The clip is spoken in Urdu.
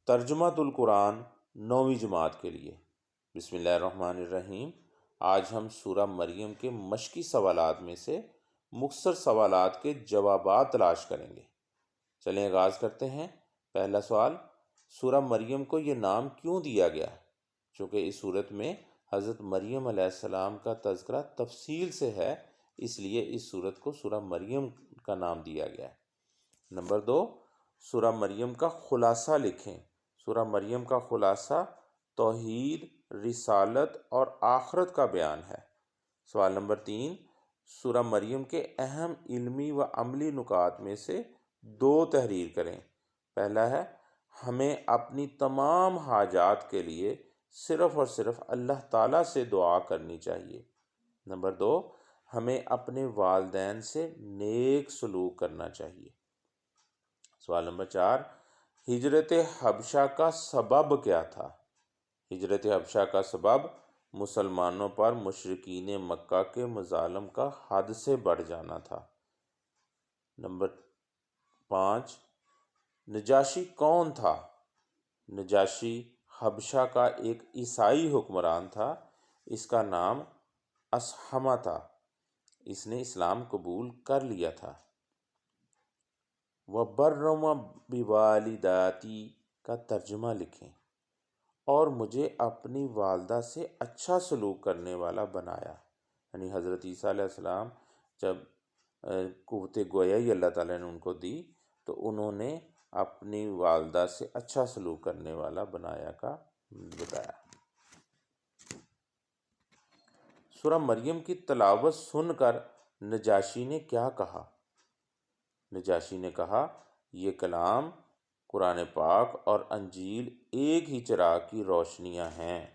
ترجمۃ القرآن 9ویں جماعت کے لیے۔ بسم اللہ الرحمن الرحیم۔ آج ہم سورہ مریم کے مشقی سوالات میں سے مختصر سوالات کے جوابات تلاش کریں گے۔ چلیں آغاز کرتے ہیں۔ پہلا سوال، سورہ مریم کو یہ نام کیوں دیا گیا؟ چونکہ اس صورت میں حضرت مریم علیہ السلام کا تذکرہ تفصیل سے ہے، اس لیے اس صورت کو سورہ مریم کا نام دیا گیا ہے۔ نمبر 2، سورہ مریم کا خلاصہ لکھیں۔ سورہ مریم کا خلاصہ توحید، رسالت اور آخرت کا بیان ہے۔ سوال نمبر 3، سورہ مریم کے اہم علمی و عملی نکات میں سے 2 تحریر کریں۔ پہلا ہے، ہمیں اپنی تمام حاجات کے لیے صرف اور صرف اللہ تعالیٰ سے دعا کرنی چاہیے۔ نمبر 2، ہمیں اپنے والدین سے نیک سلوک کرنا چاہیے۔ سوال نمبر 4، ہجرت حبشہ کا سبب کیا تھا؟ ہجرت حبشہ کا سبب مسلمانوں پر مشرکین مکہ کے مظالم کا حد سے بڑھ جانا تھا۔ نمبر 5، نجاشی کون تھا؟ نجاشی حبشہ کا ایک عیسائی حکمران تھا، اس کا نام اصحمہ تھا، اس نے اسلام قبول کر لیا تھا۔ وَبَرَّمَ بِوَالِدَاتِی کا ترجمہ لکھیں۔ اور مجھے اپنی والدہ سے اچھا سلوک کرنے والا بنایا، یعنی حضرت عیسیٰ علیہ السلام جب قوت گویائی اللہ تعالیٰ نے ان کو دی تو انہوں نے اپنی والدہ سے اچھا سلوک کرنے والا بنایا کا بتایا۔ سورہ مریم کی تلاوت سن کر نجاشی نے کیا کہا؟ نجاشی نے کہا، یہ کلام، قرآن پاک اور انجیل ایک ہی چراغ کی روشنیاں ہیں۔